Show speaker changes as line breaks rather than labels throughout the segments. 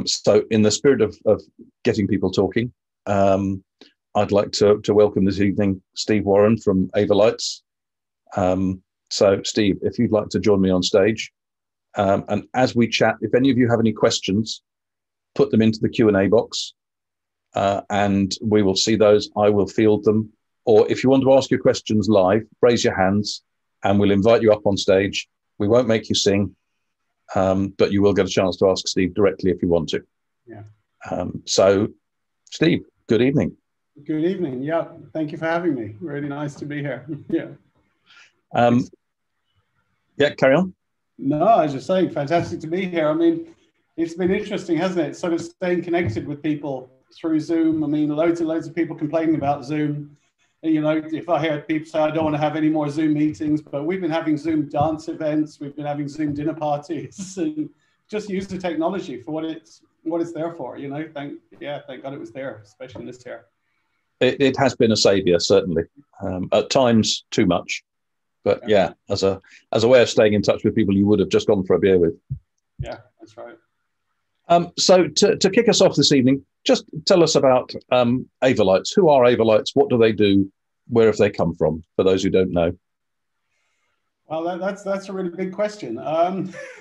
So in the spirit of getting people talking, I'd like to welcome this evening Steve Warren from Avolites. So Steve, if you'd like to join me on stage, and as we chat, if any of you have any questions, put them into the Q&A box, and we will see those. I will field them. Or if you want to ask your questions live, raise your hands and we'll invite you up on stage. We won't make you sing, but you will get a chance to ask Steve directly if you want to.
Yeah.
So, Steve, good evening.
Good evening. Yeah, thank you for having me. Really nice to be here. Yeah.
Yeah, carry on.
No, I was just saying, fantastic to be here. I mean, it's been interesting, hasn't it? Sort of staying connected with people through Zoom. I mean, loads and loads of people complaining about Zoom. You know, if I hear people say, I don't want to have any more Zoom meetings, but we've been having Zoom dance events, we've been having Zoom dinner parties, and just use the technology for what it's there for, you know. Thank God it was there, especially this year.
It has been a savior, certainly. At times, too much. But yeah, as a way of staying in touch with people you would have just gone for a beer with.
Yeah, that's right.
So to kick us off this evening, just tell us about Avolites. Who are Avolites? What do they do? Where have they come from? For those who don't know.
Well, that's a really big question.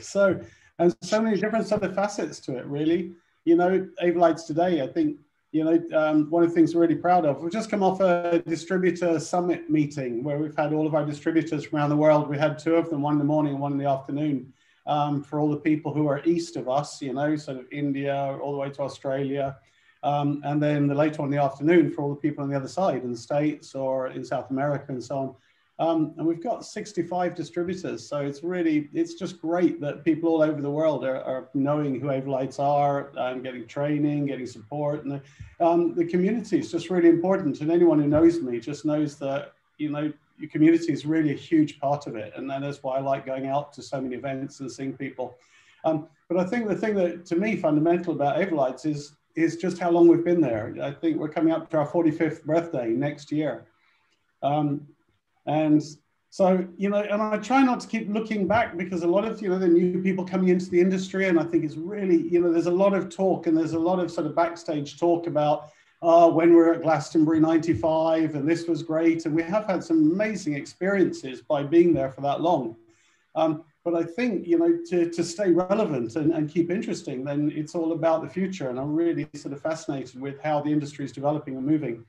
So many different sort of facets to it, really. You know, Avolites today, I think, you know, one of the things we're really proud of, we've just come off a distributor summit meeting where we've had all of our distributors from around the world. We had 2 of them, one in the morning and one in the afternoon, for all the people who are east of us, you know, sort of India, all the way to Australia. And then later on in the afternoon for all the people on the other side in the States or in South America and so on. And we've got 65 distributors. So it's just great that people all over the world are knowing who Avolites are, getting training, getting support. And the community is just really important. And anyone who knows me just knows that, you know, your community is really a huge part of it. And that's why I like going out to so many events and seeing people. But I think the thing that to me fundamental about Avolites is just how long we've been there. I think we're coming up to our 45th birthday next year. And so, you know, and I try not to keep looking back because a lot of, you know, the new people coming into the industry, and I think it's really, you know, there's a lot of talk and there's a lot of sort of backstage talk about when we're at Glastonbury 95 and this was great. And we have had some amazing experiences by being there for that long. But I think, you know, to stay relevant and keep interesting, then it's all about the future. And I'm really sort of fascinated with how the industry is developing and moving.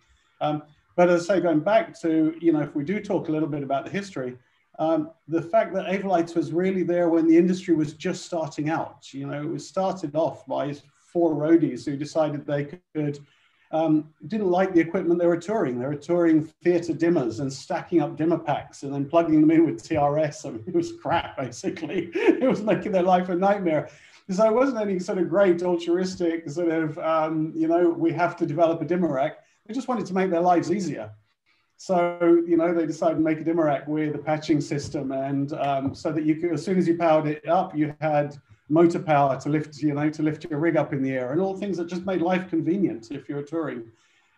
But as I say, going back to, you know, if we do talk a little bit about the history, the fact that Avolites was really there when the industry was just starting out. You know, it was started off by 4 roadies who decided they could, didn't like the equipment they were touring. They were touring theatre dimmers and stacking up dimmer packs and then plugging them in with TRS. I mean, it was crap, basically. It was making their life a nightmare. So it wasn't any sort of great altruistic sort of, you know, we have to develop a dimmer rack. They just wanted to make their lives easier. So, you know, they decided to make a dimmer rack with a patching system. And so that you could, as soon as you powered it up, you had motor power to lift, you know, to lift your rig up in the air and all things that just made life convenient if you're touring.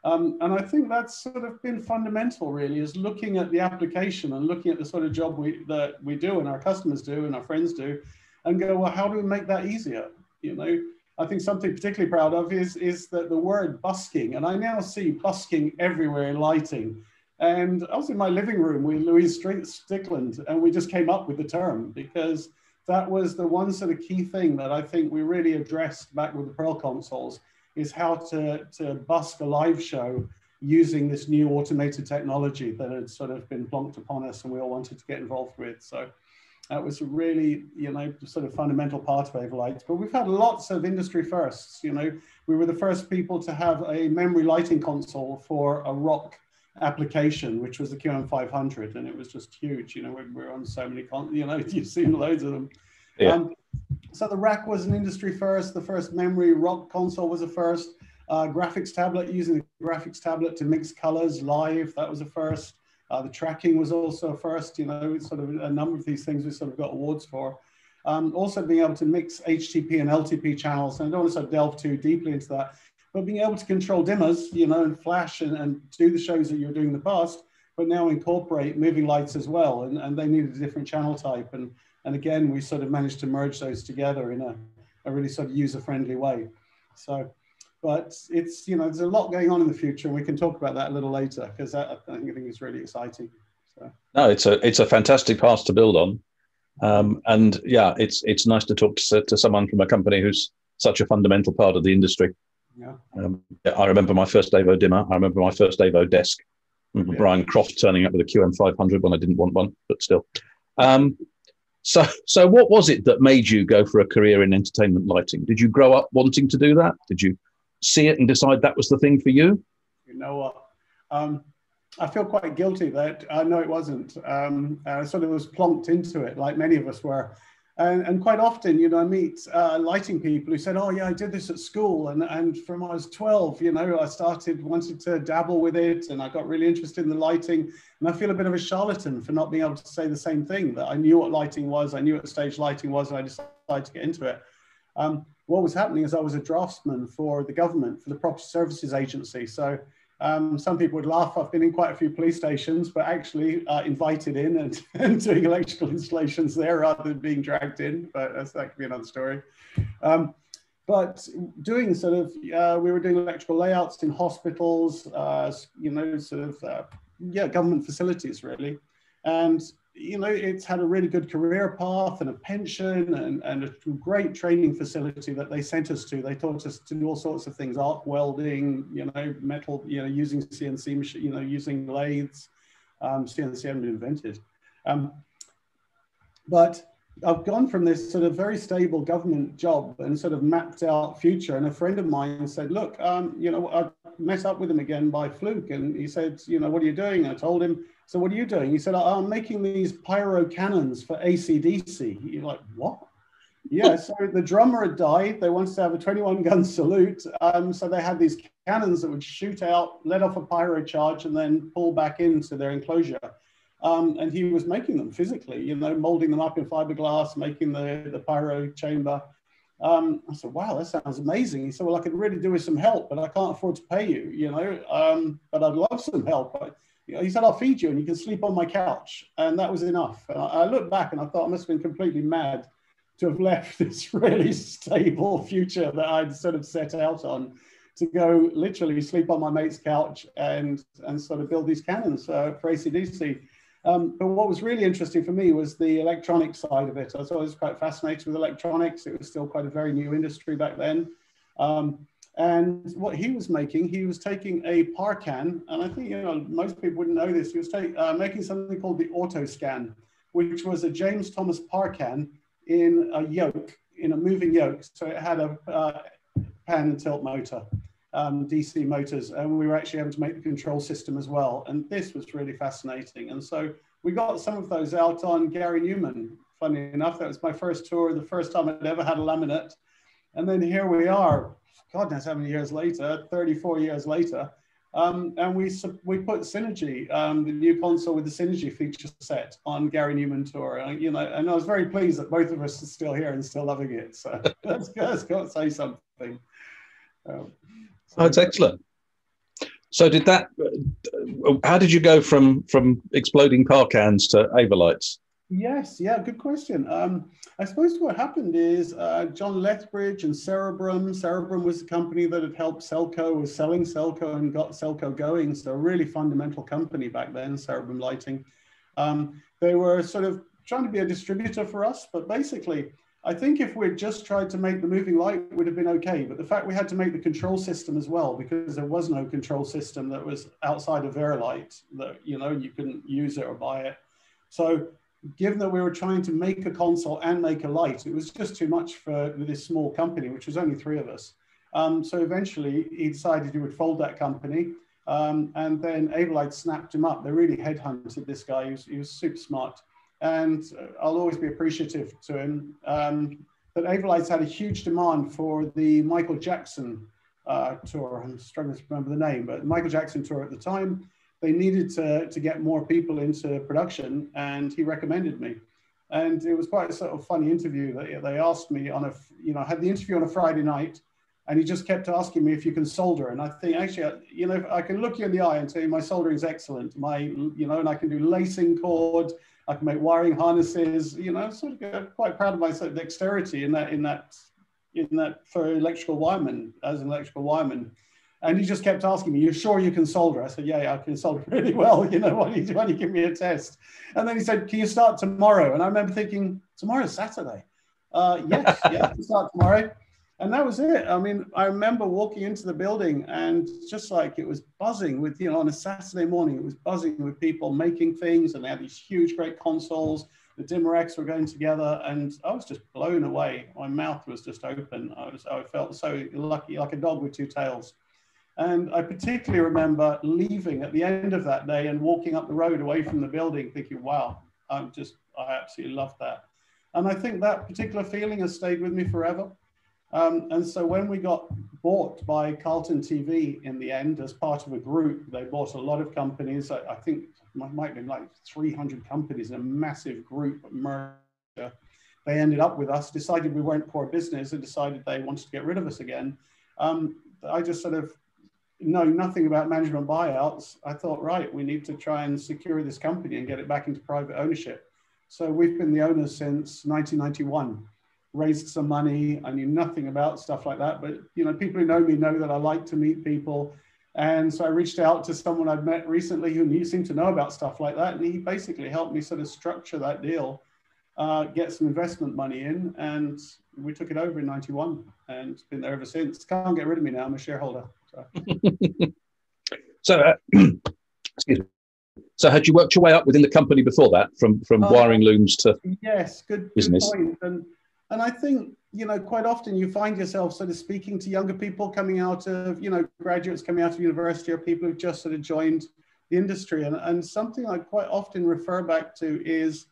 And I think that's sort of been fundamental, really, is looking at the application and looking at the sort of job that we do and our customers do and our friends do and go, well, how do we make that easier? You know, I think something particularly proud of is that the word busking, and I now see busking everywhere in lighting. And I was in my living room with Louise Stickland, and we just came up with the term because that was the one sort of key thing that I think we really addressed back with the Pearl consoles, is how to busk a live show using this new automated technology that had sort of been plonked upon us and we all wanted to get involved with. So that was a really, you know, sort of fundamental part of Avolites. But we've had lots of industry firsts. You know, we were the first people to have a memory lighting console for a rock application, which was the QM500, and it was just huge. You know, we're on so many, you know, you've seen loads of them. Yeah. So the rack was an industry first. The first memory rock console was a first. Graphics tablet, using the graphics tablet to mix colors live, that was a first. The tracking was also a first, you know, sort of a number of these things we sort of got awards for. Also being able to mix HTP and LTP channels, and I don't want to sort of delve too deeply into that, but being able to control dimmers, and flash and do the shows that you were doing in the past, but now incorporate moving lights as well. And they needed a different channel type. And again, we sort of managed to merge those together in a really sort of user-friendly way. So, but it's, there's a lot going on in the future, and we can talk about that a little later, because I think it's really exciting. So.
No, it's a fantastic path to build on. And yeah, it's nice to talk to someone from a company who's such a fundamental part of the industry.
Yeah.
I remember my first Avo dimmer. I remember my first Avo desk. I remember Brian Croft turning up with a QM500 when I didn't want one, but still. So what was it that made you go for a career in entertainment lighting? Did you grow up wanting to do that? Did you see it and decide that was the thing for you?
You know what? I feel quite guilty that no, it wasn't. I sort of was plonked into it, like many of us were. And quite often, I meet lighting people who said, oh, yeah, I did this at school. And from when I was 12, I started wanting to dabble with it. And I got really interested in the lighting. And I feel a bit of a charlatan for not being able to say the same thing, that I knew what lighting was. I knew what stage lighting was. And I decided to get into it. What was happening is I was a draftsman for the government, for the Property Services Agency. So some people would laugh. I've been in quite a few police stations, but actually invited in and doing electrical installations there rather than being dragged in. But that could be another story. But doing sort of, we were doing electrical layouts in hospitals, government facilities really. And, it's had a really good career path and a pension and a great training facility that they sent us to. They taught us to do all sorts of things, arc welding, metal, using CNC machine, using lathes. CNC hadn't been invented. But I've gone from this sort of very stable government job and sort of mapped out future. And a friend of mine said, look, I met up with him again by fluke. And he said, what are you doing? I told him, so what are you doing? He said, I'm making these pyro cannons for AC/DC. You're like, what? Yeah, so the drummer had died. They wanted to have a 21-gun salute. So they had these cannons that would shoot out, let off a pyro charge, and then pull back into their enclosure. And he was making them physically, molding them up in fiberglass, making the pyro chamber. I said, wow, that sounds amazing. He said, well, I could really do with some help, but I can't afford to pay you, but I'd love some help. He said, I'll feed you and you can sleep on my couch. And that was enough. And I looked back and I thought I must have been completely mad to have left this really stable future that I'd sort of set out on to go literally sleep on my mate's couch and sort of build these cannons for AC/DC. But what was really interesting for me was the electronic side of it. I was always quite fascinated with electronics. It was still quite a very new industry back then. And what he was making, he was taking a Parcan, and I think most people wouldn't know this. He was making something called the Autoscan, which was a James Thomas Parcan in a yoke, in a moving yoke. So it had a pan and tilt motor, DC motors, and we were actually able to make the control system as well. And this was really fascinating. And so we got some of those out on Gary Newman. Funny enough, that was my first tour, the first time I'd ever had a laminate. And then here we are, God knows how many years later, 34 years later. And we put Synergy, the new console with the Synergy feature set on Gary Newman tour. And I was very pleased that both of us are still here and still loving it. So that's got to say something.
That's excellent. So how did you go from exploding Parcans to Avolites?
Yes, yeah, good question. I suppose what happened is John Lethbridge and Cerebrum was a company that had helped Selco, was selling Selco and got Selco going. So a really fundamental company back then, Cerebrum Lighting. They were sort of trying to be a distributor for us, but basically, I think if we'd just tried to make the moving light, it would have been okay. But the fact we had to make the control system as well, because there was no control system that was outside of Verilight, that you couldn't use it or buy it. So given that we were trying to make a console and make a light, it was just too much for this small company, which was only 3 of us. So eventually he decided he would fold that company. And then Avolites snapped him up. They really headhunted this guy. He was super smart. And I'll always be appreciative to him. But Avolites had a huge demand for the Michael Jackson tour. I'm struggling to remember the name, but the Michael Jackson tour at the time. They needed to get more people into production, and he recommended me. And it was quite a sort of funny interview that they asked me on I had the interview on a Friday night. And he just kept asking me if you can solder. And I think, actually, you know, I can look you in the eye and tell you my soldering is excellent. You know, and I can do lacing cord, I can make wiring harnesses, you know, sort of quite proud of my sort of dexterity in that for electrical wireman, as an electrical wireman. And he just kept asking me, "You're sure you can solder?" I said, "Yeah, I can solder really well. You know, why don't you give me a test?" And then he said, "Can you start tomorrow?" And I remember thinking, tomorrow's Saturday. Yes, I can start tomorrow. And that was it. I mean, I remember walking into the building and just like it was buzzing with, you know, on a Saturday morning, it was buzzing with people making things, and they had these huge, great consoles. The dimmer racks were going together, and I was just blown away. My mouth was just open. I felt so lucky, like a dog with two tails. And I particularly remember leaving at the end of that day and walking up the road away from the building thinking, wow, I absolutely love that. And I think that particular feeling has stayed with me forever. And so when we got bought by Carlton TV in the end, as part of a group, they bought a lot of companies. I think it might have been like 300 companies in a massive group merger. They ended up with us, decided we weren't core business, and decided they wanted to get rid of us again. I just sort of know nothing about management buyouts. I thought, right, we need to try and secure this company and get it back into private ownership. So we've been the owners since 1991. Raised some money. I knew nothing about stuff like that, but you know, people who know me know that I like to meet people. And so I reached out to someone I'd met recently who seemed to know about stuff like that. And he basically helped me sort of structure that deal, get some investment money in, and we took it over in 91 and it's been there ever since. Can't get rid of me now, I'm a shareholder.
So, excuse me. So had you worked your way up within the company before that, from wiring looms to
yes, good point. And I think, you know, quite often you find yourself sort of speaking to younger people coming out of, you know, graduates coming out of university, or people who've just sort of joined the industry. And something I quite often refer back to is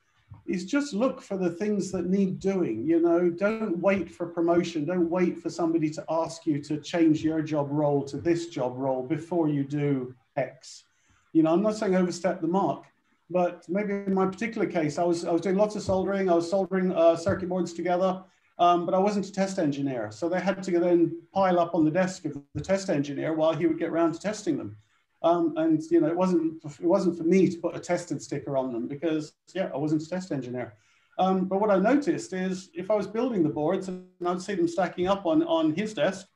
just look for the things that need doing. You know, don't wait for promotion. Don't wait for somebody to ask you to change your job role to this job role before you do X. You know, I'm not saying overstep the mark, but maybe in my particular case, I was doing lots of soldering. I was soldering circuit boards together, but I wasn't a test engineer. So they had to then pile up on the desk of the test engineer while he would get around to testing them. And you know, it wasn't for me to put a tested sticker on them because I wasn't a test engineer. But what I noticed is if I was building the boards and I'd see them stacking up on his desk,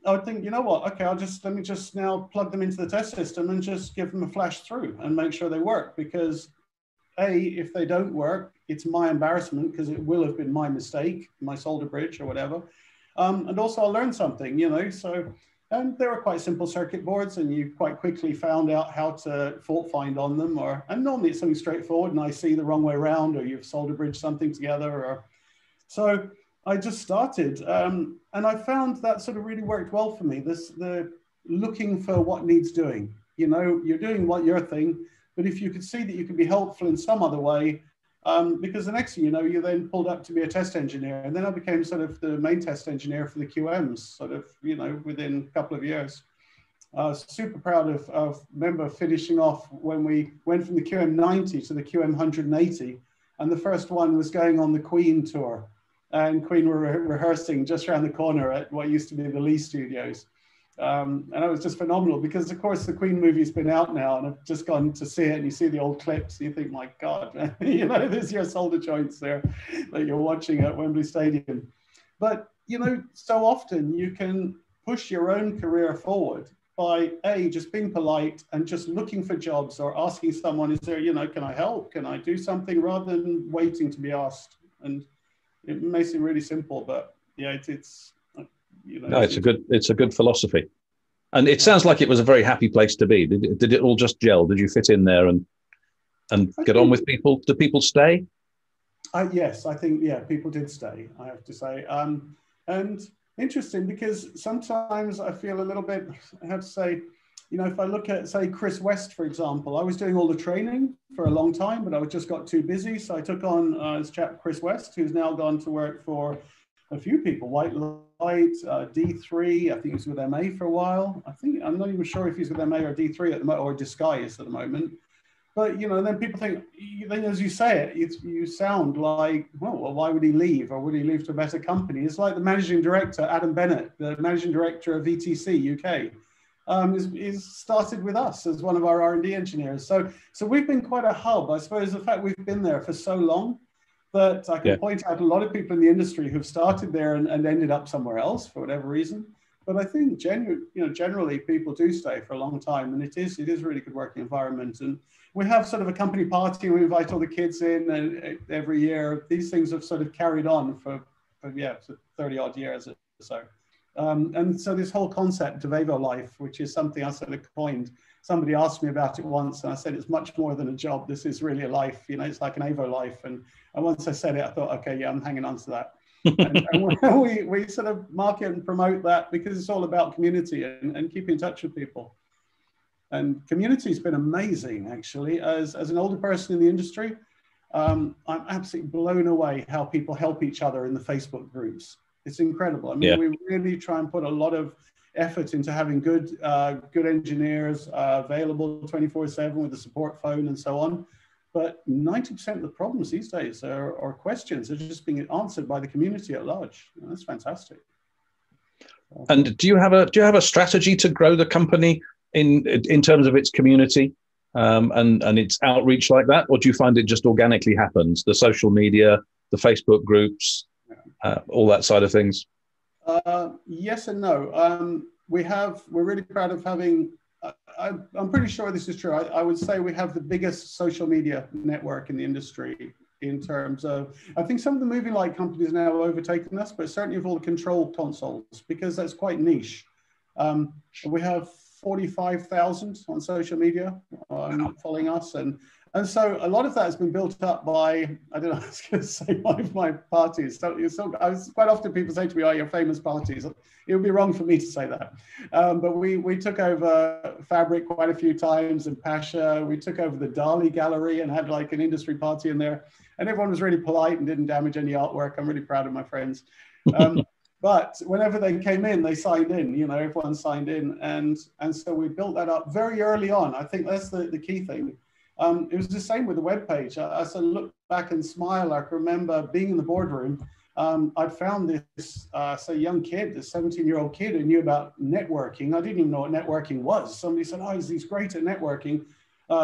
I would think, you know what, okay, let me just now plug them into the test system and just give them a flash through and make sure they work. Because if they don't work, it's my embarrassment because it will have been my mistake, my solder bridge or whatever. And also I'll learn something, you know, so, and they were quite simple circuit boards and you quite quickly found out how to fault find on them, and normally it's something straightforward and I see the wrong way around, or you've solder bridged something together, so I just started, and I found that sort of really worked well for me. The looking for what needs doing. You know, you're doing what your thing, but if you could see that you could be helpful in some other way, because the next thing you know, you're then pulled up to be a test engineer, and then I became sort of the main test engineer for the QMs, sort of, you know, within a couple of years. I was super proud of remember finishing off when we went from the QM 90 to the QM 180, and the first one was going on the Queen tour. And Queen were rehearsing just around the corner at what used to be the Lee Studios. And it was just phenomenal because, of course, the Queen movie's been out now and I've just gone to see it, and you see the old clips and you think, my God, you know, there's your solder joints there that you're watching at Wembley Stadium. But, you know, so often you can push your own career forward by just being polite and just looking for jobs or asking someone, is there, you know, can I help? Can I do something, rather than waiting to be asked? And it makes it really simple, but yeah, it's you know. No,
it's a good philosophy, and it sounds like it was a very happy place to be. Did it all just gel? Did you fit in there and get on with people? Do people stay?
Yes, I think people did stay. I have to say, and interesting because sometimes I feel a little bit. I have to say, you know, if I look at, say, Chris West, for example, I was doing all the training for a long time, but I just got too busy. So I took on this chap, Chris West, who's now gone to work for a few people, White Light, D3. I think he was with MA for a while. I'm not even sure if he's with MA or D3 at the moment, or Disguise at the moment. But, you know, then people think, then as you say it, you sound like, well, why would he leave? Or would he leave to a better company? It's like the managing director, Adam Bennett, the managing director of VTC UK, is started with us as one of our R&D engineers. So we've been quite a hub. I suppose the fact we've been there for so long that I can point out a lot of people in the industry who've started there and ended up somewhere else for whatever reason. But I think generally people do stay for a long time, and it is a really good working environment. And we have sort of a company party, and we invite all the kids in every year. These things have sort of carried on for 30 odd years or so. And so this whole concept of Avolites, which is something I sort of coined. Somebody asked me about it once, and I said, it's much more than a job. This is really a life, you know, it's like an Avolites. And once I said it, I thought, okay, yeah, I'm hanging on to that. and we sort of market and promote that because it's all about community and keeping in touch with people. And community has been amazing, actually. As an older person in the industry, I'm absolutely blown away how people help each other in the Facebook groups. It's incredible. I mean, we really try and put a lot of effort into having good engineers available 24/7 with the support phone and so on. But 90% of the problems these days or questions are just being answered by the community at large. And that's fantastic.
And do you have a strategy to grow the company in terms of its community and its outreach like that, or do you find it just organically happens? The social media, the Facebook groups, all that side of things.
Yes and no. We're really proud of having. I'm pretty sure this is true. I would say we have the biggest social media network in the industry in terms of, I think some of the moving light companies now have overtaken us, but certainly of all the control consoles, because that's quite niche. We have 45,000 on social media following us. And so a lot of that has been built up by, I don't know, I was going to say one of my parties. So quite often people say to me, oh, your famous parties. It would be wrong for me to say that. But we took over Fabric quite a few times and Pasha. We took over the Dali Gallery and had like an industry party in there. And everyone was really polite and didn't damage any artwork. I'm really proud of my friends. But whenever they came in, they signed in, you know, everyone signed in. And so we built that up very early on. I think that's the key thing. It was the same with the webpage. I sort of look back and smile. I can remember being in the boardroom. I'd found this young kid, this 17-year-old kid who knew about networking. I didn't even know what networking was. Somebody said, oh, he's great at networking.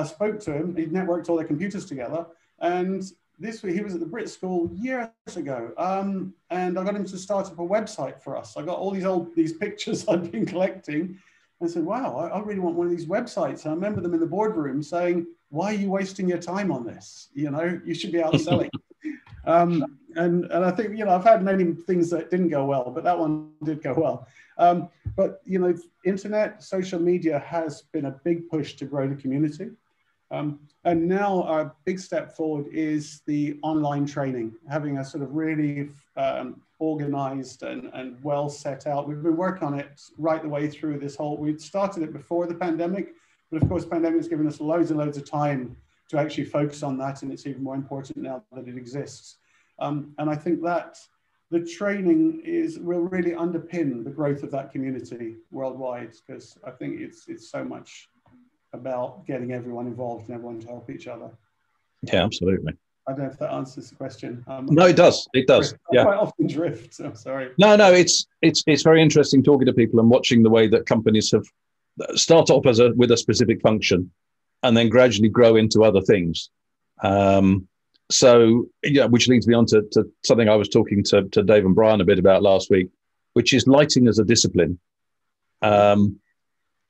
Spoke to him. He'd networked all their computers together. And he was at the Brit School years ago. And I got him to start up a website for us. I got all these pictures I'd been collecting. I said, wow, I really want one of these websites. And I remember them in the boardroom saying, why are you wasting your time on this? You know, you should be out selling. And I think, you know, I've had many things that didn't go well, but that one did go well. But, you know, internet, social media has been a big push to grow the community. And now our big step forward is the online training, having a sort of really organized and well set out. We've been working on it right the way through this whole, we started it before the pandemic, but of course, pandemic has given us loads and loads of time to actually focus on that. And it's even more important now that it exists. And I think that the training will really underpin the growth of that community worldwide, because I think it's so much about getting everyone involved and everyone to help each other.
Yeah, absolutely.
I don't know if that answers the question.
No, it does. It does.
I quite often drift, so sorry.
No, it's very interesting talking to people and watching the way that companies have start off with a specific function and then gradually grow into other things. So, yeah, which leads me on to something I was talking to Dave and Brian a bit about last week, which is lighting as a discipline.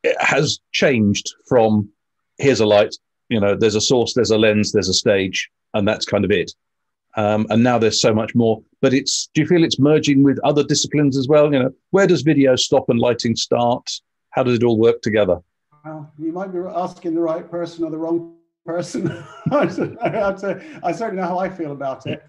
It has changed from here's a light, you know, there's a source, there's a lens, there's a stage, and that's kind of it. And now there's so much more. But do you feel it's merging with other disciplines as well? You know, where does video stop and lighting start? How does it all work together?
Well, you might be asking the right person or the wrong person. I certainly know how I feel about it.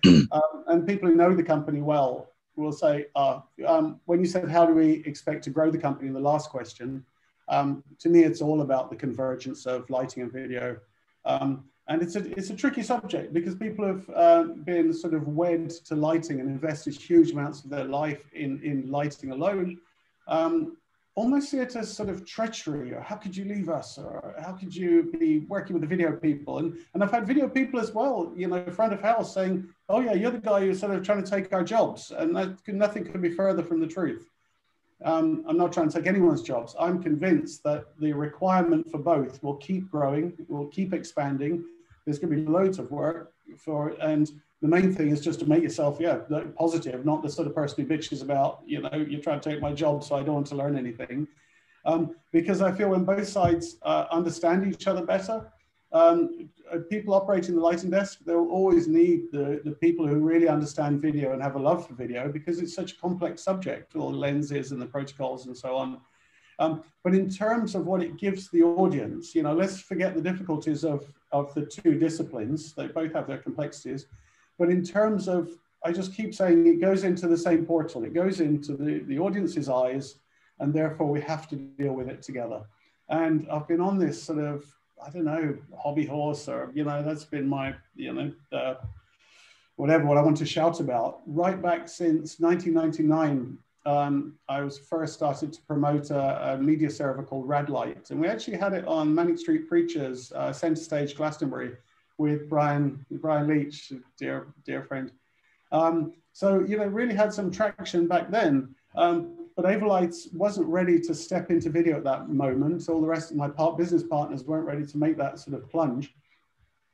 And people who know the company well will say, when you said, how do we expect to grow the company in the last question, to me, it's all about the convergence of lighting and video. And it's a tricky subject because people have been sort of wed to lighting and invested huge amounts of their life in lighting alone. almost see it as sort of treachery, or how could you leave us, or how could you be working with the video people? And I've had video people as well, you know, front of house saying, oh yeah, you're the guy who's sort of trying to take our jobs. And nothing could be further from the truth. I'm not trying to take anyone's jobs. I'm convinced that the requirement for both will keep growing, will keep expanding. There's going to be loads of work and the main thing is just to make yourself, positive, not the sort of person who bitches about, you know, you're trying to take my job, so I don't want to learn anything. Because I feel when both sides understand each other better, people operating the lighting desk, they'll always need the people who really understand video and have a love for video, because it's such a complex subject, all the lenses and the protocols and so on. But in terms of what it gives the audience, you know, let's forget the difficulties of the two disciplines. They both have their complexities. But in terms of, I just keep saying it goes into the same portal. It goes into the audience's eyes, and therefore we have to deal with it together. And I've been on this sort of, I don't know, hobby horse, or, you know, that's been my, you know, what I want to shout about. Right back since 1999, I was first started to promote a media server called Radlight. And we actually had it on Manic Street Preachers, Center Stage, Glastonbury, with Brian Leach, dear friend. So, you know, really had some traction back then. But Avolites wasn't ready to step into video at that moment. All the rest of my business partners weren't ready to make that sort of plunge.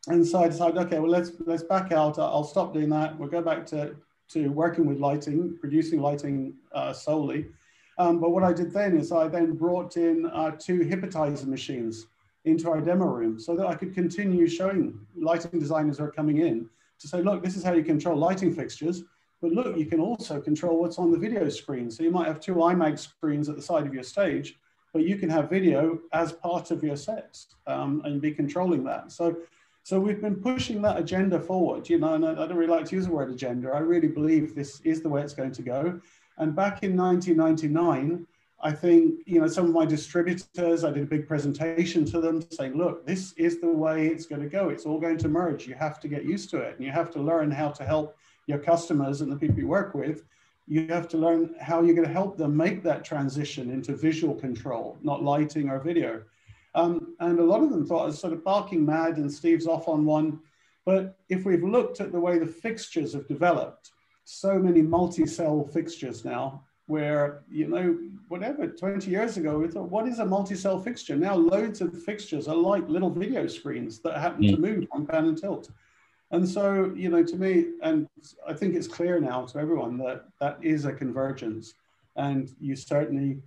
And so I decided, okay, well, let's back out. I'll stop doing that. We'll go back to working with lighting, producing lighting solely. But what I did then is I then brought in 2 hypnotizer machines into our demo room so that I could continue showing lighting designers who are coming in to say, look, this is how you control lighting fixtures. But look, you can also control what's on the video screen. So you might have 2 iMag screens at the side of your stage, but you can have video as part of your set and be controlling that. So we've been pushing that agenda forward, you know, and I don't really like to use the word agenda. I really believe this is the way it's going to go. And back in 1999, I think, you know, some of my distributors, I did a big presentation to them saying, look, this is the way it's going to go. It's all going to merge. You have to get used to it, and you have to learn how to help your customers and the people you work with. You have to learn how you're going to help them make that transition into visual control, not lighting or video. And a lot of them thought I was sort of barking mad, and Steve's off on one. But if we've looked at the way the fixtures have developed, so many multi-cell fixtures now, where, you know, whatever, 20 years ago, we thought, what is a multi-cell fixture? Now loads of fixtures are like little video screens that happen to move on pan and tilt. And so, you know, to me, and I think it's clear now to everyone that that is a convergence. And you certainly,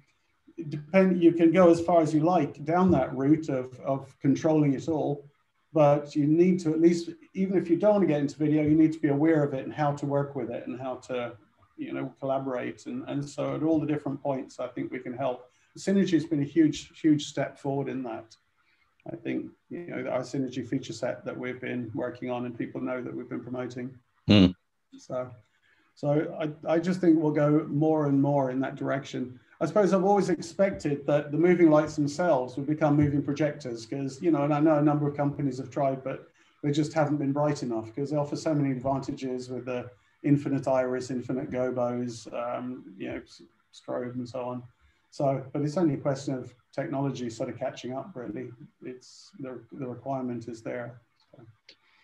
you can go as far as you like down that route of controlling it all, but you need to, at least, even if you don't want to get into video, you need to be aware of it and how to work with it and how to, you know, collaborate. And so at all the different points, I think we can help. Synergy has been a huge step forward in that. I think, you know, our synergy feature set that we've been working on and people know that we've been promoting. So I just think we'll go more and more in that direction. I suppose I've always expected that the moving lights themselves would become moving projectors, because, you know, and I know a number of companies have tried, but they just haven't been bright enough, because they offer so many advantages with the infinite iris, infinite gobos, you know, strobe and so on. So, but it's only a question of technology sort of catching up, really. It's the requirement is there. So.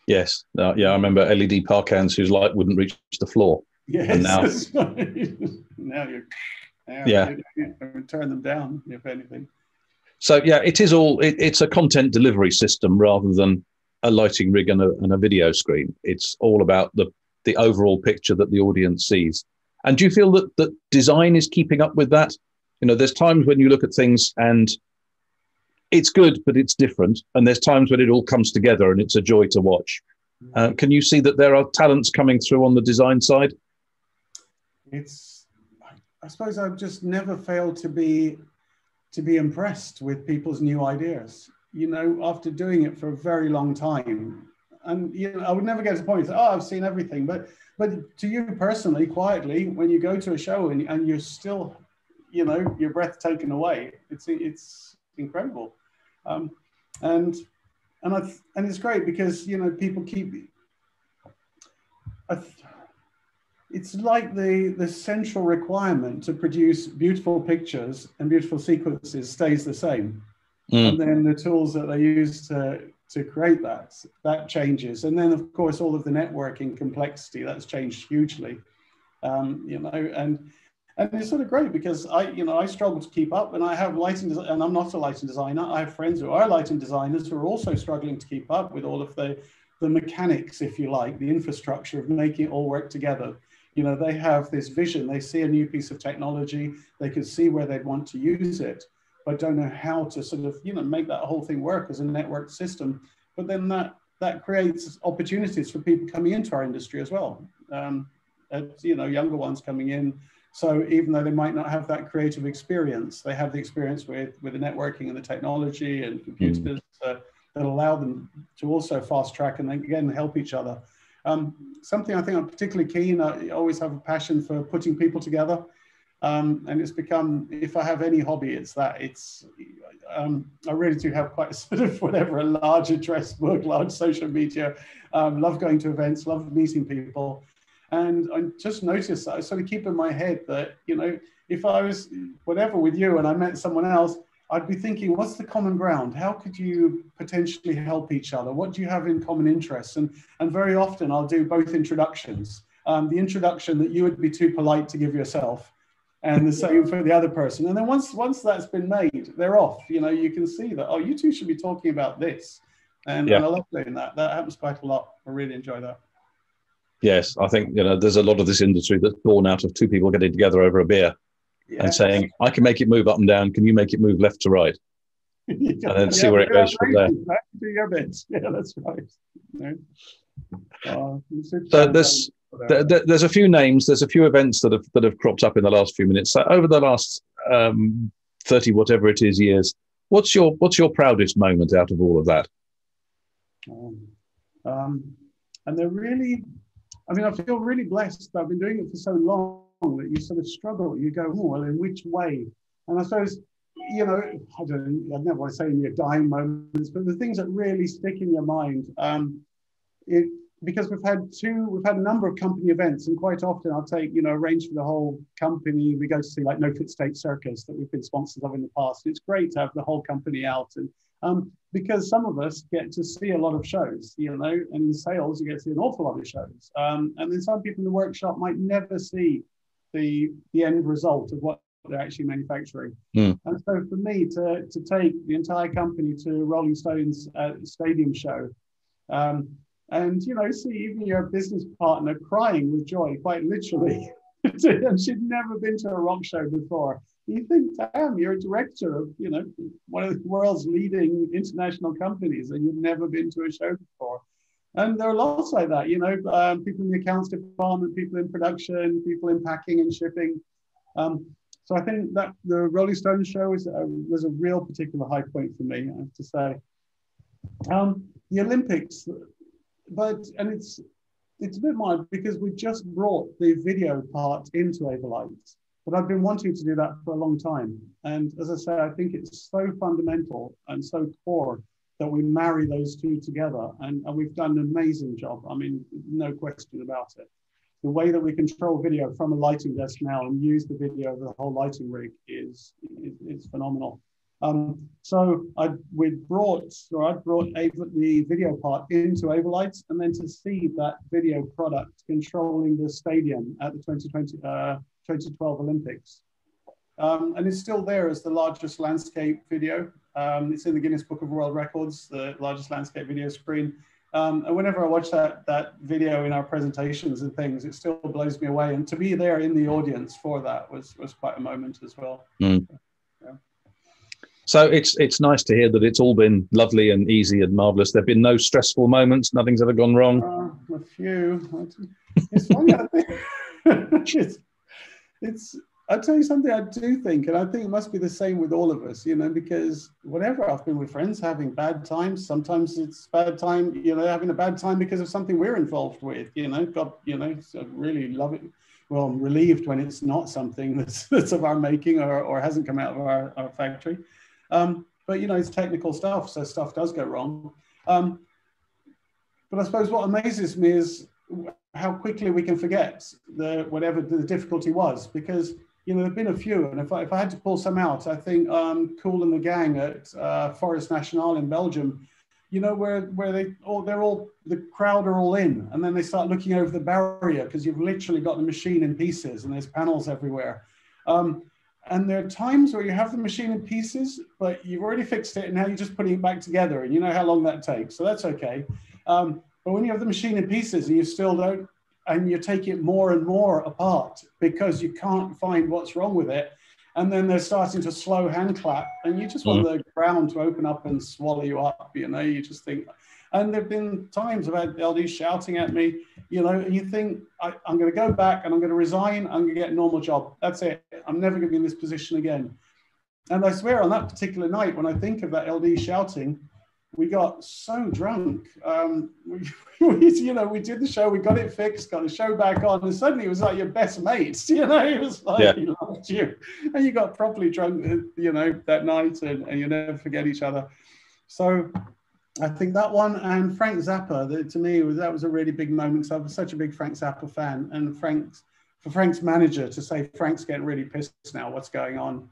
Yes. Yeah, I remember LED park hands whose light wouldn't reach the floor.
Yes.
And now,
you turn them down, if anything.
So yeah, it is all. It's a content delivery system rather than a lighting rig and a video screen. It's all about the overall picture that the audience sees. And do you feel that design is keeping up with that? You know, there's times when you look at things and it's good, but it's different. And there's times when it all comes together and it's a joy to watch. Can you see that there are talents coming through on the design side?
I suppose I've just never failed to be impressed with people's new ideas, you know, after doing it for a very long time. And, you know, I would never get to the point of, oh, I've seen everything. But to you personally, quietly, when you go to a show and you're still, you know, your breath taken away, it's incredible. And it's great because, you know, people keep, it's like the central requirement to produce beautiful pictures and beautiful sequences stays the same. And then the tools that they use to create that changes. And then of course, all of the networking complexity that's changed hugely, you know, and it's sort of great because I struggle to keep up, and I have lighting, and I'm not a lighting designer. I have friends who are lighting designers who are also struggling to keep up with all of the mechanics, if you like, the infrastructure of making it all work together. You know, they have this vision, they see a new piece of technology, they can see where they'd want to use it, but don't know how to sort of, you know, make that whole thing work as a networked system. But then that creates opportunities for people coming into our industry as well. You know, younger ones coming in. So even though they might not have that creative experience, they have the experience with the networking and the technology and computers that allow them to also fast track and then again help each other. Something I think I'm particularly keen, I always have a passion for putting people together. And it's become, if I have any hobby, it's that. I really do have quite a sort of a large address book, large social media, love going to events, love meeting people. And I just noticed that I sort of keep in my head that, you know, if I was whatever with you and I met someone else, I'd be thinking, what's the common ground? How could you potentially help each other? What do you have in common interests? And very often I'll do both introductions. The introduction that you would be too polite to give yourself, and the same for the other person. And then once that's been made, they're off. You know, you can see that, oh, you two should be talking about this. And I love doing that. That happens quite a lot. I really enjoy that.
Yes, I think, you know, there's a lot of this industry that's born out of two people getting together over a beer and saying, I can make it move up and down. Can you make it move left to right? And then see where it goes from there.
Do your bit. Yeah, that's right.
So there's a few names, there's a few events that have cropped up in the last few minutes. So over the last 30 whatever it is years, what's your proudest moment out of all of that?
And they're really, I mean, I feel really blessed. I've been doing it for so long that you sort of struggle. You go, oh, well, in which way? And I suppose, you know, I never want to say in your dying moments, but the things that really stick in your mind, because we've had a number of company events, and quite often I'll take, you know, arrange for the whole company. We go to see like No Fit State Circus that we've been sponsors of in the past. It's great to have the whole company out, and because some of us get to see a lot of shows, you know, and in sales you get to see an awful lot of shows, and then some people in the workshop might never see the end result of what they're actually manufacturing. And so for me to take the entire company to Rolling Stones stadium show, and, you know, see even your business partner crying with joy, quite literally, and she'd never been to a rock show before. You think, damn, you're a director of, you know, one of the world's leading international companies, and you've never been to a show before. And there are lots like that, you know, people in the accounts department, people in production, people in packing and shipping. So I think that the Rolling Stones show was a real particular high point for me, I have to say. The Olympics, and it's a bit odd because we just brought the video part into Avolites, but I've been wanting to do that for a long time. And as I say, I think it's so fundamental and so core that we marry those two together. And we've done an amazing job. I mean, no question about it. The way that we control video from a lighting desk now and use the video of the whole lighting rig is phenomenal. So I brought the video part into Avolites, and then to see that video product controlling the stadium at the 2012 Olympics. And it's still there as the largest landscape video. It's in the Guinness Book of World Records, the largest landscape video screen. And whenever I watch that video in our presentations and things, it still blows me away. And to be there in the audience for that was quite a moment as well. Yeah.
So it's nice to hear that it's all been lovely and easy and marvelous. There've been no stressful moments. Nothing's ever gone wrong.
A few. It's funny. I think I'll tell you something I do think, and I think it must be the same with all of us, you know, because whenever I've been with friends having bad times, sometimes it's bad time, you know, having a bad time because of something we're involved with, you know, so really love it. Well, I'm relieved when it's not something that's of our making or hasn't come out of our factory. But, you know, it's technical stuff, so stuff does go wrong. But I suppose what amazes me is how quickly we can forget whatever the difficulty was, because there've been a few, and if I had to pull some out, I think Cool and the gang at Forest National in Belgium, where the crowd are all in, and then they start looking over the barrier because you've literally got the machine in pieces and there's panels everywhere. And there are times where you have the machine in pieces, but you've already fixed it, and now you're just putting it back together, and you know how long that takes, so that's okay. But when you have the machine in pieces and you still don't, and you take it more and more apart because you can't find what's wrong with it, and then they're starting to slow hand clap, and you just want the ground to open up and swallow you up, you just think. And there've been times I've had LDs shouting at me, and you think, I'm going to go back and I'm going to resign, I'm going to get a normal job. That's it. I'm never going to be in this position again. And I swear on that particular night, when I think of that LD shouting, we got so drunk. We did the show, we got it fixed, got the show back on, and suddenly it was like your best mates, it was like, he loved you. And you got properly drunk, that night, and you never forget each other. So I think that one, and Frank Zappa, to me, that was a really big moment. So I'm such a big Frank Zappa fan, and for Frank's manager to say, Frank's getting really pissed now, what's going on?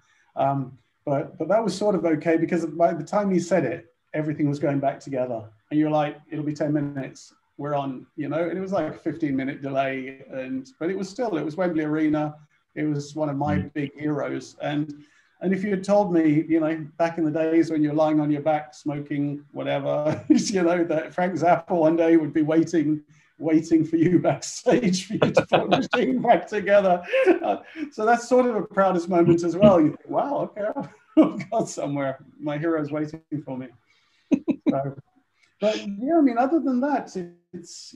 But that was sort of okay, because by the time he said it, everything was going back together. And you're like, it'll be 10 minutes, we're on, and it was like a 15-minute delay. But it was Wembley Arena. It was one of my big heroes. And if you had told me, back in the days when you're lying on your back smoking whatever, that Frank Zappa one day would be waiting for you backstage for you to put the machine back together. So that's sort of a proudest moment as well. You think, wow, okay, I've got somewhere. My hero's waiting for me. So, but yeah, other than that, it's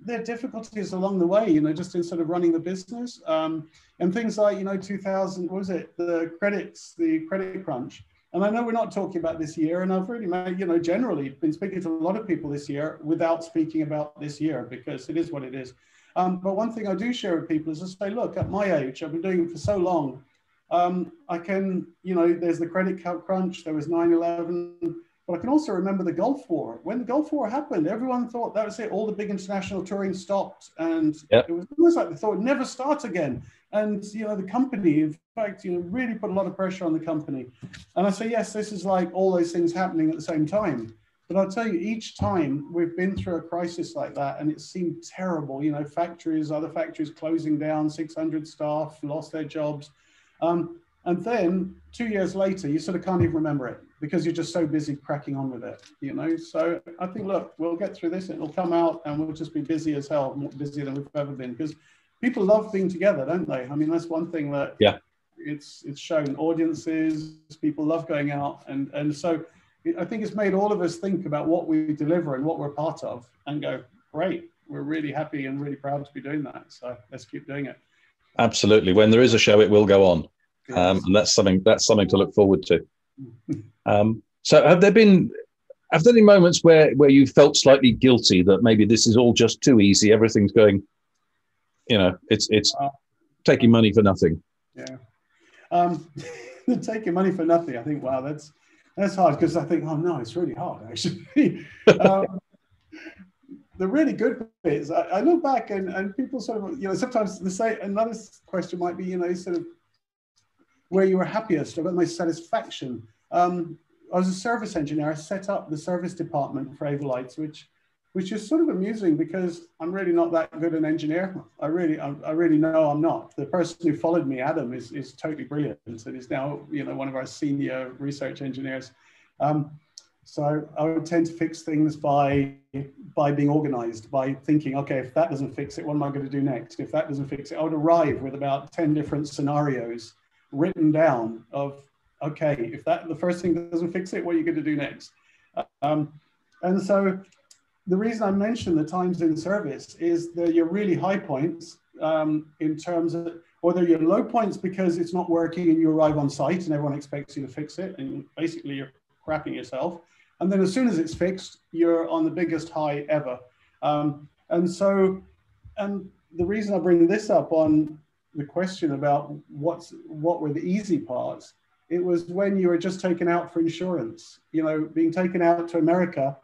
there are difficulties along the way, just in sort of running the business, and things like 2000, what was it, the credit crunch. And I know we're not talking about this year, and I've really generally been speaking to a lot of people this year without speaking about this year, because it is what it is. But one thing I do share with people is to say, look, at my age, I've been doing it for so long. I can, there's the credit crunch, there was 9/11, but I can also remember the Gulf War. When the Gulf War happened, everyone thought that was it. All the big international touring stopped, and it was almost like they thought it'd never start again. And the company, in fact, really put a lot of pressure on the company. And I say, yes, this is like all those things happening at the same time. But I'll tell you, each time we've been through a crisis like that, and it seemed terrible. Other factories closing down, 600 staff lost their jobs. And then 2 years later, you sort of can't even remember it because you're just so busy cracking on with it, So I think, look, we'll get through this, it'll come out, and we'll just be busy as hell, more busier than we've ever been, because people love being together, don't they? That's one thing that it's shown. Audiences, people love going out, and so I think it's made all of us think about what we deliver and what we're part of, and go, great, we're really happy and really proud to be doing that. So let's keep doing it.
Absolutely. When there is a show, it will go on. Yes. And that's something to look forward to. So have there been any moments where you felt slightly guilty that maybe this is all just too easy, everything's going, it's taking money for nothing?
Yeah. Taking money for nothing, I think, wow, that's hard, because I think, oh no, it's really hard, actually. The really good bits, I look back and people sort of, sometimes another question might be, sort of where you were happiest or got the most satisfaction. I was a service engineer. I set up the service department for Avolites, which is sort of amusing because I'm really not that good an engineer. I really know I'm not. The person who followed me, Adam, is totally brilliant, and is now one of our senior research engineers. So I would tend to fix things by being organized, by thinking, okay, if that doesn't fix it, what am I going to do next? If that doesn't fix it, I would arrive with about 10 different scenarios written down of, okay, if the first thing doesn't fix it, what are you going to do next? And so the reason I mention the times in service is they're your really high points in terms of, or they're your low points because it's not working and you arrive on site and everyone expects you to fix it and basically you're crapping yourself. And then as soon as it's fixed, you're on the biggest high ever. And the reason I bring this up on the question about what were the easy parts, it was when you were just taken out for insurance, being taken out to America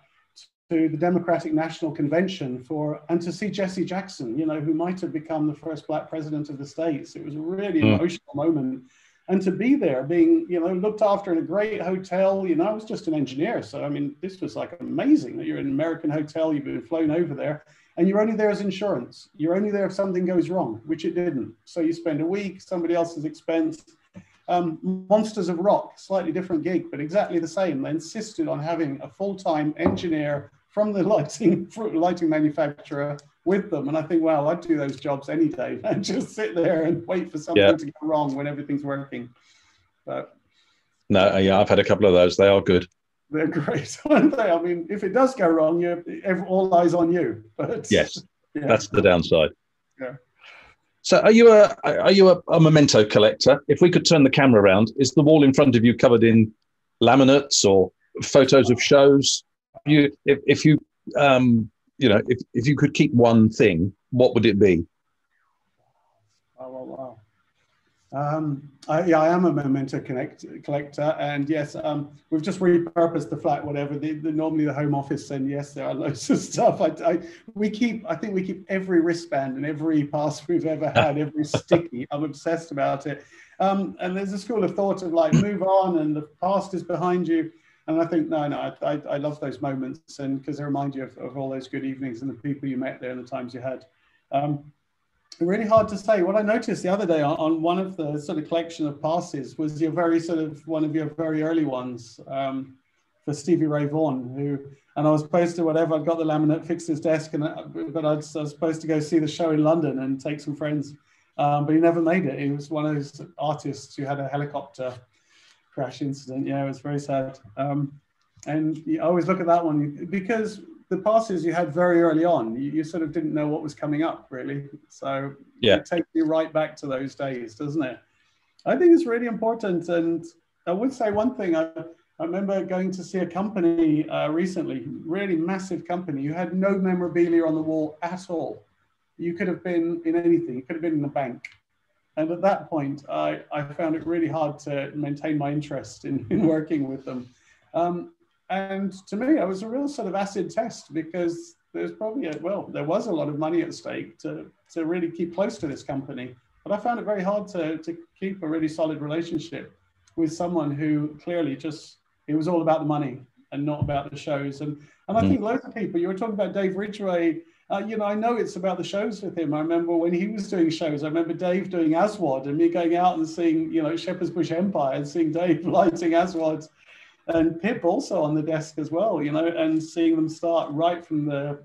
to the Democratic National Convention and to see Jesse Jackson, you know, who might have become the first Black president of the States. It was a really emotional moment. And to be there, being, you know, looked after in a great hotel, you know, I was just an engineer. So, I mean, this was like amazing that you're in an American hotel, you've been flown over there, and you're only there as insurance. You're only there if something goes wrong, which it didn't. So you spend a week, somebody else's expense. Monsters of Rock, slightly different gig, but exactly the same. They insisted on having a full-time engineer from the lighting manufacturer with them. And I think, wow, I'd do those jobs any day and just sit there and wait for something to go wrong when everything's working. But
no, yeah, I've had a couple of those. They are good.
They're great, aren't they? I mean, if it does go wrong, all eyes on you. But
yes, that's the downside.
Yeah.
So are you a memento collector? If we could turn the camera around, is the wall in front of you covered in laminates or photos of shows? If you could keep one thing, what would it be?
Oh, wow. I am a memento collector, and yes, we've just repurposed the flat. Whatever normally the home office, and yes, there are loads of stuff. I think we keep every wristband and every pass we've ever had, every sticky. I'm obsessed about it. And there's a school of thought of like move on, and the past is behind you. And I think I love those moments, and because they remind you of all those good evenings and the people you met there and the times you had. Really hard to say. What I noticed the other day on one of the sort of collection of passes was one of your very early ones for Stevie Ray Vaughan, and I was supposed to, whatever, I'd got the laminate, fixed his desk, but I was supposed to go see the show in London and take some friends, but he never made it. He was one of those artists who had a helicopter crash incident. Yeah, it was very sad. And you always look at that one because the passes you had very early on, you sort of didn't know what was coming up, really. So it takes you right back to those days, doesn't it? I think it's really important. And I would say one thing, I remember going to see a company recently, really massive company. You had no memorabilia on the wall at all. You could have been in anything. You could have been in a bank. And at that point, I found it really hard to maintain my interest in working with them. And to me, it was a real sort of acid test because there's probably there was a lot of money at stake to really keep close to this company. But I found it very hard to keep a really solid relationship with someone who clearly it was all about the money and not about the shows. And I think loads of people, you were talking about Dave Ridgway, I know it's about the shows with him. I remember when he was doing shows, I remember Dave doing Aswad and me going out and seeing, Shepherd's Bush Empire and seeing Dave lighting Aswad. And Pip also on the desk as well, and seeing them start right from 2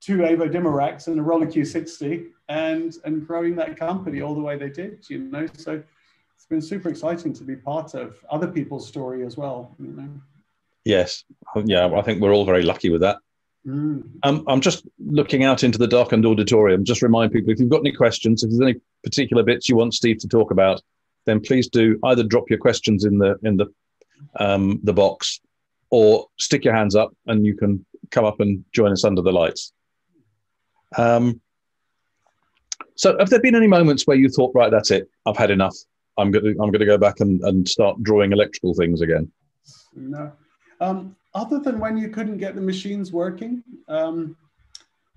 Avo dimmer racks and a Roller Q60 and growing that company all the way they did, So it's been super exciting to be part of other people's story as well,
Yes. Yeah, I think we're all very lucky with that. I'm just looking out into the darkened auditorium. Just remind people, if you've got any questions, if there's any particular bits you want Steve to talk about, then please do either drop your questions in the box, or stick your hands up and you can come up and join us under the lights. So have there been any moments where you thought, right, that's it, I've had enough, I'm going to go back and start drawing electrical things again?
No, other than when you couldn't get the machines working.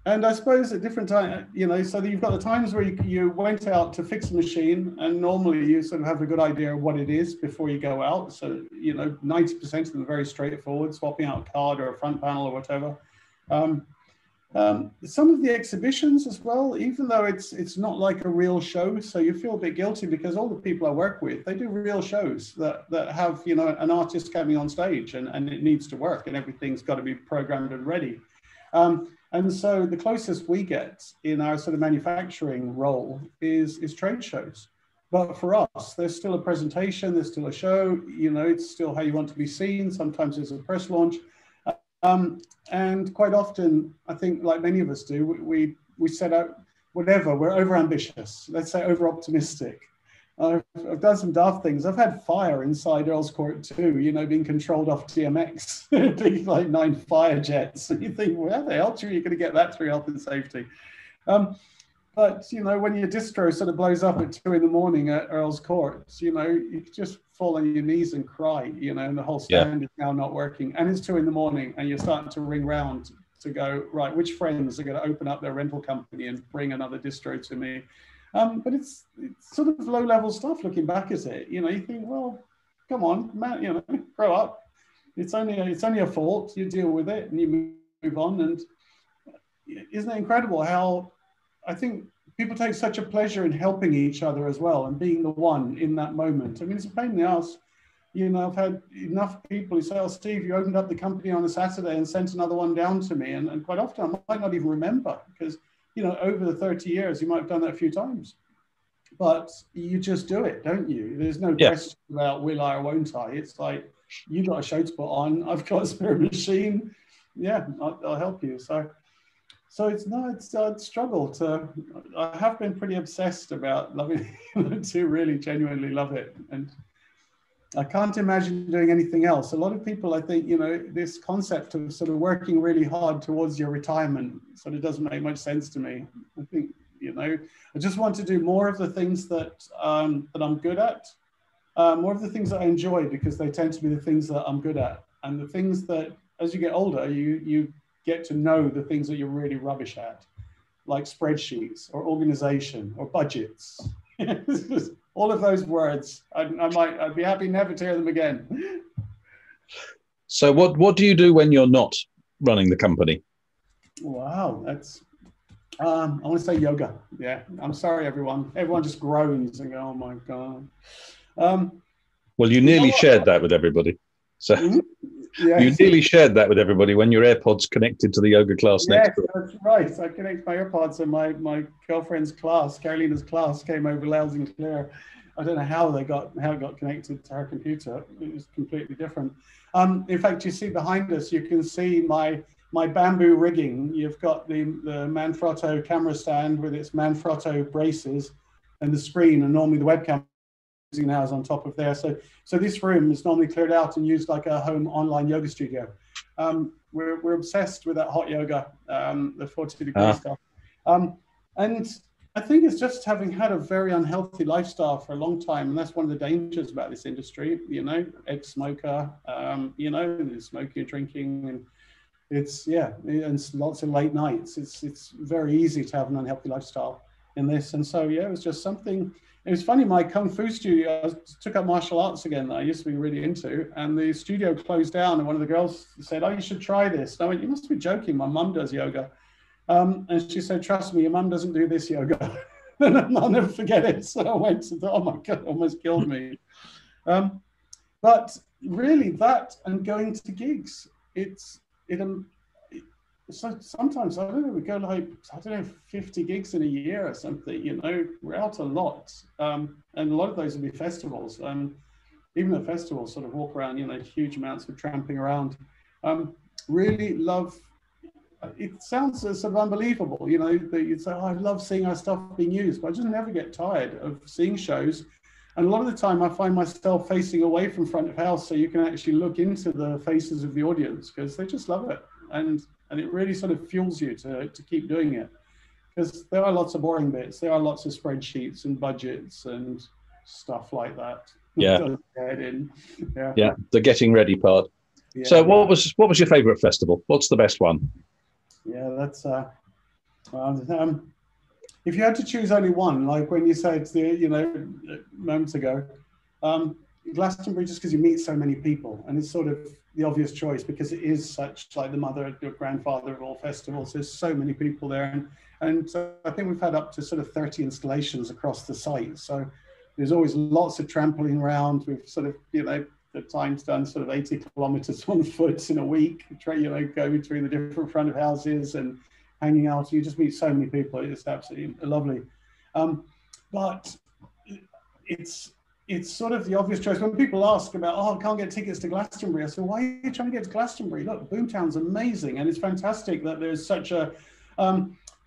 And I suppose at different times, so you've got the times where you went out to fix a machine, and normally you sort of have a good idea of what it is before you go out. So, 90% of them are very straightforward, swapping out a card or a front panel or whatever. Some of the exhibitions as well, even though it's not like a real show, so you feel a bit guilty because all the people I work with, they do real shows that have, an artist coming on stage and it needs to work and everything's got to be programmed and ready. And so the closest we get in our sort of manufacturing role is trade shows. But for us, there's still a presentation, there's still a show, it's still how you want to be seen. Sometimes there's a press launch. And quite often, I think like many of us do, we set out whatever, we're overambitious, let's say over-optimistic. I've done some daft things. I've had fire inside Earl's Court too, being controlled off DMX, being like 9 fire jets. And you think, well, how the hell are you going to get that through health and safety? But, you know, when your distro sort of blows up at 2 a.m. at Earl's Court, you know, you just fall on your knees and cry, you know, and the whole stand is now not working. And it's 2 a.m. and you're starting to ring round to go, right, which friends are going to open up their rental company and bring another distro to me? But it's sort of low-level stuff looking back at it. You know, you think, well, come on, man, you know, grow up. It's only a fault. You deal with it and you move on. And isn't it incredible how I think people take such a pleasure in helping each other as well and being the one in that moment. I mean, it's a pain in the ass. You know, I've had enough people who say, oh, Steve, you opened up the company on a Saturday and sent another one down to me. And quite often I might not even remember because, you know, over the 30 years, you might have done that a few times. But you just do it, don't you? There's no question about will I or won't I. It's like, you got a show to put on. I've got a spare machine. Yeah, I'll help you. So it's a struggle to, I have been pretty obsessed about loving it, to really genuinely love it. And I can't imagine doing anything else. A lot of people, I think, you know, this concept of sort of working really hard towards your retirement sort of doesn't make much sense to me. I think, you know, I just want to do more of the things that I'm good at, more of the things that I enjoy, because they tend to be the things that I'm good at. And the things that, as you get older, you get to know the things that you're really rubbish at, like spreadsheets or organization or budgets. All of those words, I'd be happy never to hear them again.
So what do you do when you're not running the company?
Wow, that's, I want to say yoga. Yeah, I'm sorry, everyone. Everyone just groans and go, oh my God.
Well, you nearly shared that with everybody. So
yes.
You nearly shared that with everybody when your AirPods connected to the yoga class next door.
Yes, that's right. I connect my AirPods and my girlfriend's class, Carolina's class, came over loud and clear. I don't know how it got connected to her computer. It was completely different. In fact, you see behind us, you can see my bamboo rigging. You've got the Manfrotto camera stand with its Manfrotto braces and the screen, and normally the webcam now is on top of there. So this room is normally cleared out and used like a home online yoga studio. We're obsessed with that hot yoga, the 42-degree stuff. And I think it's just having had a very unhealthy lifestyle for a long time. And that's one of the dangers about this industry, you know, ex-smoker, you know, smoking and drinking, and it's, and lots of late nights. It's very easy to have an unhealthy lifestyle in this. And so, yeah, it was just something. It was funny, my Kung Fu studio, I took up martial arts again that I used to be really into, and the studio closed down, and one of the girls said, oh, you should try this. And I went, you must be joking, my mum does yoga. And she said, trust me, your mum doesn't do this yoga. And I'll never forget it. So I went and thought, oh my God, it almost killed me. But really that and going to gigs, so sometimes, I don't know, we go like, I don't know, 50 gigs in a year or something, you know, we're out a lot. And a lot of those will be festivals. Even the festivals sort of walk around, you know, huge amounts of tramping around. Really love, it sounds sort of unbelievable, you know, that you'd say, oh, I love seeing our stuff being used, but I just never get tired of seeing shows. And a lot of the time I find myself facing away from front of house so you can actually look into the faces of the audience because they just love it. And it really sort of fuels you to keep doing it, because there are lots of boring bits. There are lots of spreadsheets and budgets and stuff like that.
Yeah.
Yeah.
The getting ready part. Yeah. So what was your favorite festival? What's the best one?
Yeah, that's if you had to choose only one, like when you said, you know, moments ago, Glastonbury, just because you meet so many people, and it's sort of the obvious choice because it is such like the mother, your grandfather of all festivals. There's so many people there, and so I think we've had up to sort of 30 installations across the site. So there's always lots of trampoline around. We've sort of, you know, at times done sort of 80 kilometers on foot in a week, you know, go between the different front of houses and hanging out. You just meet so many people. It's absolutely lovely. But it's sort of the obvious choice. When people ask about, oh, I can't get tickets to Glastonbury, I say, why are you trying to get to Glastonbury? Look, Boomtown's amazing, and it's fantastic that there's such a,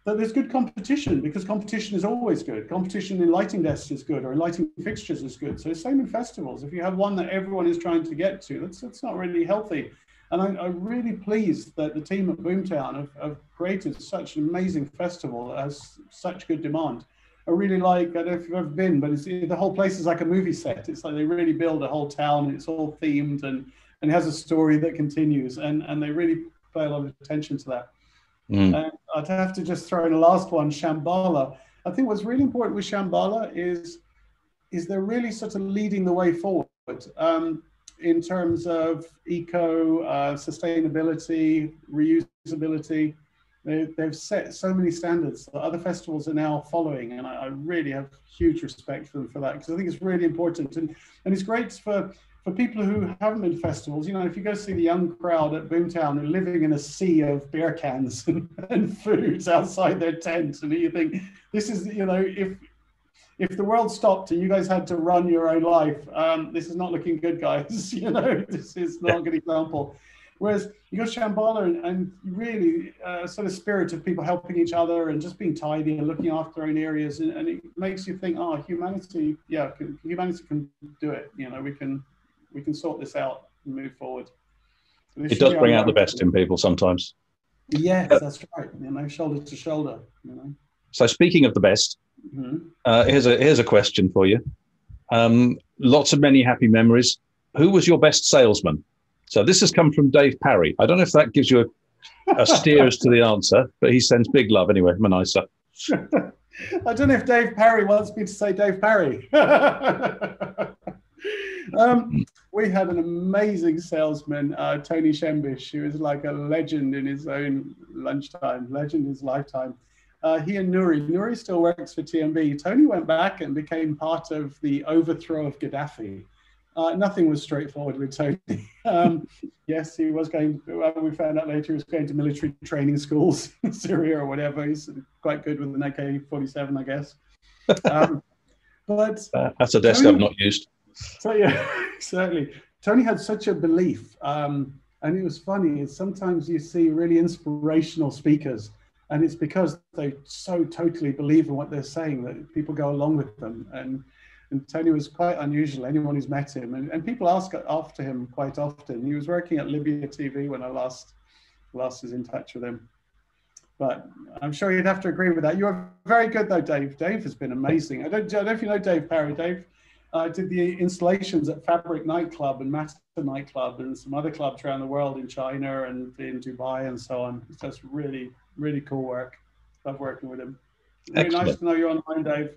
that there's good competition, because competition is always good. Competition in lighting desks is good, or in lighting fixtures is good. So same in festivals. If you have one that everyone is trying to get to, that's not really healthy. And I'm really pleased that the team at Boomtown have created such an amazing festival that has such good demand. I really like, I don't know if you've ever been, but the whole place is like a movie set. It's like they really build a whole town, and it's all themed, and it has a story that continues, and they really pay a lot of attention to that. And I'd have to just throw in a last one, Shambhala. I think what's really important with Shambhala is they're really sort of leading the way forward. In terms of sustainability, reusability. They've set so many standards that other festivals are now following, and I really have huge respect for them for that, because I think it's really important, and it's great for people who haven't been to festivals. You know, if you go see the young crowd at Boomtown, they're living in a sea of beer cans and foods outside their tent, and you think, this is, you know, if the world stopped and you guys had to run your own life, this is not looking good, guys. You know, this is not a good example. Whereas you go to Shambhala and really sort of spirit of people helping each other and just being tidy and looking after their own areas, and it makes you think, oh, humanity can do it. You know, we can sort this out and move forward. So
it does bring out the best in people sometimes.
Yes, that's right. You know, shoulder to shoulder. You know.
So speaking of the best. Here's a question for you. Lots of many happy memories. Who was your best salesman? So this has come from Dave Parry. I don't know if that gives you a steer as to the answer, but he sends big love anyway, Manisa.
I don't know if Dave Parry wants me to say Dave Parry. We had an amazing salesman, Tony Shembish, who was like a legend in his own legend in his lifetime. He and Nuri still works for TMB. Tony went back and became part of the overthrow of Gaddafi. Nothing was straightforward with Tony. Yes, he was going, we found out later he was going to military training schools in Syria or whatever. He's quite good with an AK-47, I guess. But
that's a desk I've not used.
So yeah, exactly. Tony had such a belief. And it was funny, is sometimes you see really inspirational speakers, and it's because they so totally believe in what they're saying that people go along with them. And Tony was quite unusual, anyone who's met him. And people ask after him quite often. He was working at Libya TV when I last was in touch with him. But I'm sure you'd have to agree with that. You're very good though, Dave. Dave has been amazing. I don't know if you know Dave Parry. Dave did the installations at Fabric Nightclub and Master Nightclub and some other clubs around the world in China and in Dubai and so on. It's just really, really cool work. Love working with him. Really
Excellent.
Nice to know you're on the line, Dave.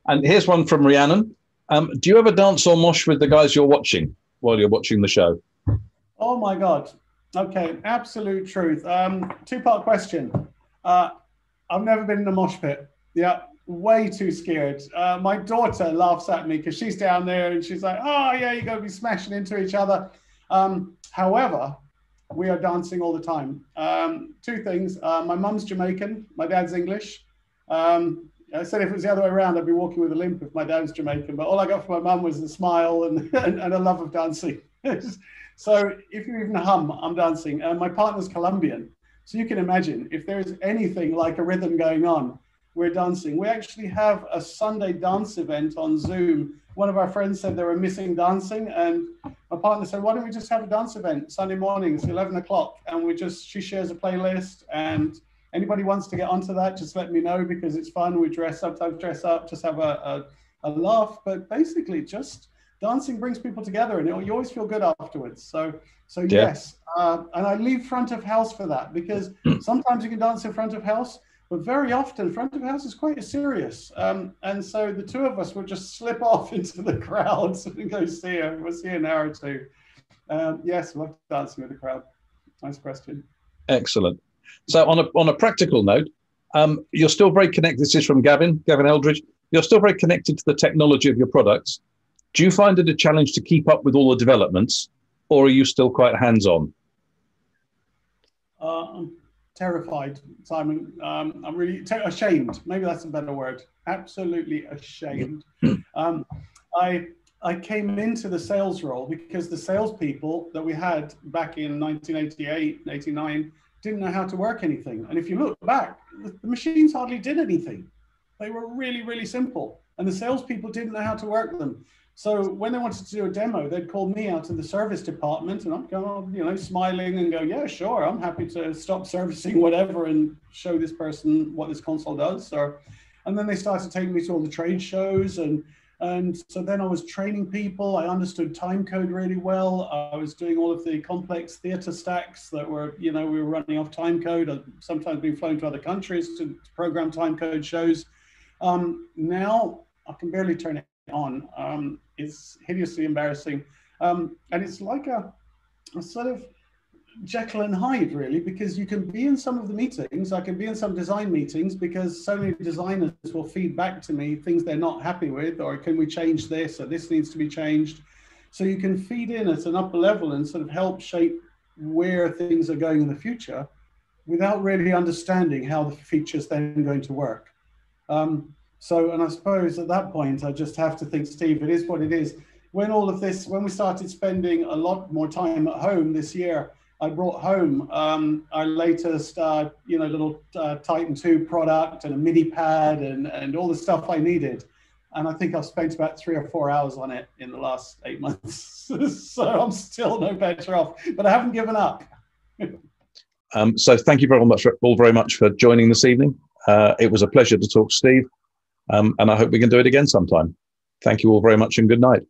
And here's one from Rhiannon. Do you ever dance or mosh with the guys you're watching while you're watching the show?
Oh my God. Okay, absolute truth. Two-part question. I've never been in a mosh pit. Yeah, way too scared. My daughter laughs at me because she's down there and she's like, oh yeah, you're going to be smashing into each other. However, we are dancing all the time. Two things. My mum's Jamaican. My dad's English. I said if it was the other way around, I'd be walking with a limp if my dad was Jamaican. But all I got from my mum was a smile and a love of dancing. So if you even hum, I'm dancing. My partner's Colombian. So you can imagine if there's anything like a rhythm going on, we're dancing. We actually have a Sunday dance event on Zoom. One of our friends said they were missing dancing, and my partner said, why don't we just have a dance event Sunday mornings, 11 o'clock? And she shares a playlist, and anybody wants to get onto that, just let me know because it's fun. We sometimes dress up, just have a laugh. But basically, just dancing brings people together, and you always feel good afterwards. So yeah. Yes. And I leave front of house for that because sometimes you can dance in front of house, but very often front of house is quite serious. And so the two of us would just slip off into the crowds and go see her. We'll see her an hour or two. Yes, love dancing with the crowd. Nice question.
Excellent. So on a practical note, you're still very connected. This is from Gavin Eldridge. You're still very connected to the technology of your products. Do you find it a challenge to keep up with all the developments, or are you still quite hands-on?
I'm terrified, Simon. I'm really ashamed. Maybe that's a better word. Absolutely ashamed. I came into the sales role because the salespeople that we had back in 1988, 89, didn't know how to work anything. And if you look back, the machines hardly did anything. They were really, really simple. And the salespeople didn't know how to work them. So when they wanted to do a demo, they'd call me out to the service department, and I'd go, you know, smiling and go, yeah, sure, I'm happy to stop servicing whatever and show this person what this console does. And then they started taking me to all the trade shows, and so then I was training people. I understood time code really well. I was doing all of the complex theater stacks that were, you know, we were running off time code. I've sometimes been flown to other countries to program time code shows. Now I can barely turn it on. It's hideously embarrassing. And it's like a sort of Jekyll and Hyde, really, because you can be in some of the meetings. I can be in some design meetings because so many designers will feed back to me things they're not happy with, or can we change this, or this needs to be changed. So you can feed in at an upper level and sort of help shape where things are going in the future without really understanding how the feature's then going to work. So, and I suppose at that point, I just have to think, Steve, it is what it is. When we started spending a lot more time at home this year, I brought home our latest, you know, little Titan 2 product and a MIDI pad and all the stuff I needed. And I think I've spent about 3 or 4 hours on it in the last 8 months. So I'm still no better off, but I haven't given up.
So thank you all very much for joining this evening. It was a pleasure to talk to Steve, and I hope we can do it again sometime. Thank you all very much and good night.